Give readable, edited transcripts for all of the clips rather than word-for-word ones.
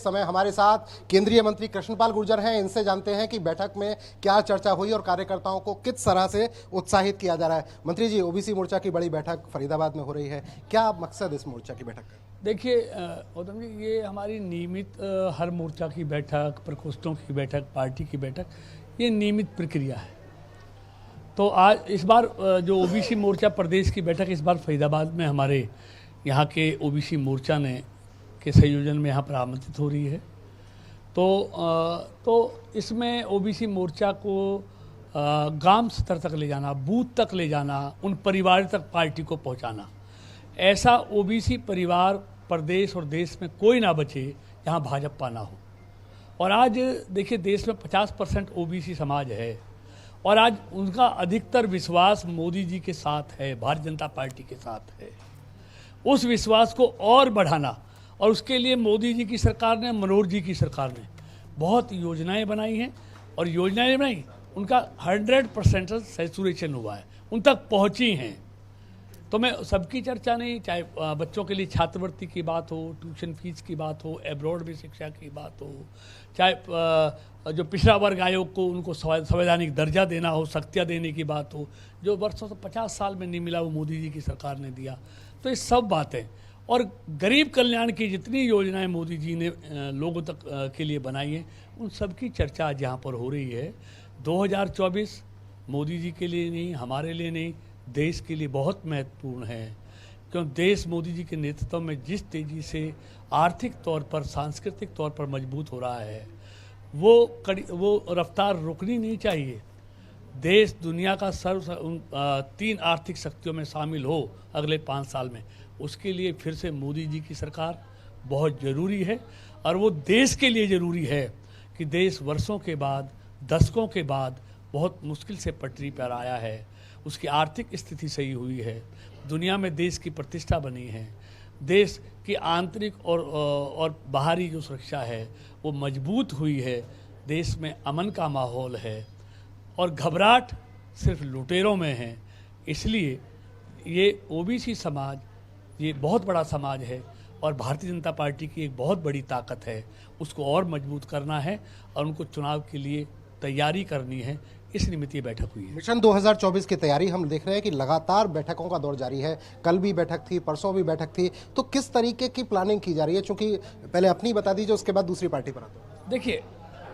इस समय हमारे साथ केंद्रीय मंत्री कृष्णपाल गुर्जर हैं। इनसे जानते हैं कि बैठक में क्या चर्चा हुई और कार्यकर्ताओं को किस तरह से उत्साहित किया जा रहा है। मंत्री जी, ओबीसी मोर्चा की बड़ी बैठक फरीदाबाद में हो रही है, क्या मकसद इस मोर्चा की बैठक का? देखिए गौतम जी, ये हमारी नियमित हर मोर्चा की बैठक, प्रकोष्ठों की बैठक, पार्टी की बैठक, ये नियमित प्रक्रिया है। तो आज इस बार जो ओबीसी मोर्चा प्रदेश की बैठक इस बार फरीदाबाद में हमारे यहाँ के ओबीसी मोर्चा ने के संयोजन में यहाँ पर आमंत्रित हो रही है। तो इसमें ओबीसी मोर्चा को ग्राम स्तर तक ले जाना, बूथ तक ले जाना, उन परिवार तक पार्टी को पहुँचाना, ऐसा ओबीसी परिवार प्रदेश और देश में कोई ना बचे जहाँ भाजपा ना हो। और आज देखिए, देश में 50% ओबीसी समाज है और आज उनका अधिकतर विश्वास मोदी जी के साथ है, भारतीय जनता पार्टी के साथ है। उस विश्वास को और बढ़ाना, और उसके लिए मोदी जी की सरकार ने, मनोहर जी की सरकार ने बहुत योजनाएं बनाई हैं और योजनाएं बनाई, उनका 100% सैचुरेशन हुआ है, उन तक पहुंची हैं। तो मैं सबकी चर्चा नहीं, चाहे बच्चों के लिए छात्रवृत्ति की बात हो, ट्यूशन फीस की बात हो, एब्रॉड में शिक्षा की बात हो, चाहे जो पिछड़ा वर्ग आयोग को उनको संवैधानिक दर्जा देना हो, शक्तियाँ देने की बात हो, जो वर्षों से 50 साल में नहीं मिला वो मोदी जी की सरकार ने दिया। तो ये सब बातें, और गरीब कल्याण की जितनी योजनाएं मोदी जी ने लोगों तक के लिए बनाई हैं, उन सब की चर्चा आज यहाँ पर हो रही है। 2024 मोदी जी के लिए नहीं, हमारे लिए नहीं, देश के लिए बहुत महत्वपूर्ण है, क्योंकि देश मोदी जी के नेतृत्व में जिस तेज़ी से आर्थिक तौर पर, सांस्कृतिक तौर पर मजबूत हो रहा है, वो रफ्तार रुकनी नहीं चाहिए। देश दुनिया का 3 आर्थिक शक्तियों में शामिल हो अगले 5 साल में, उसके लिए फिर से मोदी जी की सरकार बहुत ज़रूरी है। और वो देश के लिए ज़रूरी है कि देश वर्षों के बाद, दशकों के बाद बहुत मुश्किल से पटरी पर आया है, उसकी आर्थिक स्थिति सही हुई है, दुनिया में देश की प्रतिष्ठा बनी है, देश की आंतरिक और बाहरी जो सुरक्षा है वो मजबूत हुई है, देश में अमन का माहौल है और घबराहट सिर्फ लुटेरों में है। इसलिए ये ओबीसी समाज, ये बहुत बड़ा समाज है और भारतीय जनता पार्टी की एक बहुत बड़ी ताकत है, उसको और मजबूत करना है और उनको चुनाव के लिए तैयारी करनी है। इस निमित्त ये बैठक हुई है। मिशन 2024 की तैयारी हम देख रहे हैं कि लगातार बैठकों का दौर जारी है। कल भी बैठक थी, परसों भी बैठक थी, तो किस तरीके की प्लानिंग की जा रही है? चूंकि पहले अपनी बता दीजिए, उसके बाद दूसरी पार्टी पर आते हैं। देखिए,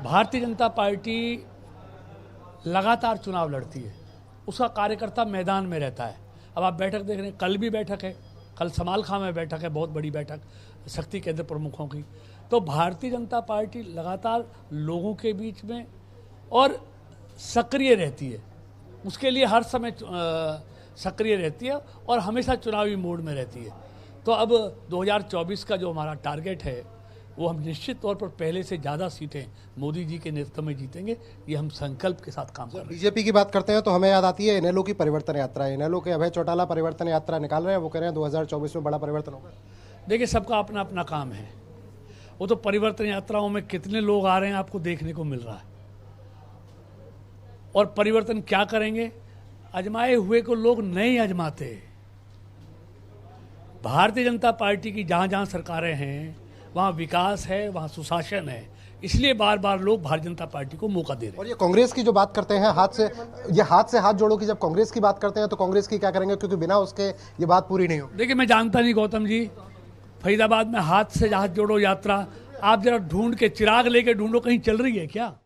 भारतीय जनता पार्टी लगातार चुनाव लड़ती है, उसका कार्यकर्ता मैदान में रहता है। अब आप बैठक देख रहे हैं, कल भी बैठक है, कल समाल खां में बैठक है, बहुत बड़ी बैठक शक्ति केंद्र प्रमुखों की। तो भारतीय जनता पार्टी लगातार लोगों के बीच में और सक्रिय रहती है, उसके लिए हर समय सक्रिय रहती है और हमेशा चुनावी मोड में रहती है। तो अब 2024 का जो हमारा टारगेट है, वो हम निश्चित तौर पर पहले से ज़्यादा सीटें मोदी जी के नेतृत्व में जीतेंगे, ये हम संकल्प के साथ काम कर रहे हैं। बीजेपी की बात करते हैं तो हमें याद आती है इनेलो की परिवर्तन यात्रा। इनेलो के अभय चौटाला परिवर्तन यात्रा निकाल रहे हैं, वो कह रहे हैं 2024 में बड़ा परिवर्तन होगा। देखिए, सबका अपना अपना काम है, वो तो परिवर्तन यात्राओं में कितने लोग आ रहे हैं आपको देखने को मिल रहा है। और परिवर्तन क्या करेंगे? आजमाए हुए को लोग नहीं आजमाते। भारतीय जनता पार्टी की जहाँ जहाँ सरकारें हैं, वहाँ विकास है, वहाँ सुशासन है, इसलिए बार बार लोग भारतीय जनता पार्टी को मौका दे रहे हैं। और ये कांग्रेस की जो बात करते हैं, हाथ से हाथ जोड़ो की जब कांग्रेस की बात करते हैं तो कांग्रेस की क्या करेंगे? क्योंकि बिना उसके ये बात पूरी नहीं हो। देखिए, मैं जानता नहीं गौतम जी, फरीदाबाद में हाथ से हाथ जोड़ो यात्रा आप जरा ढूंढ के, चिराग लेके ढूंढो, कहीं चल रही है क्या?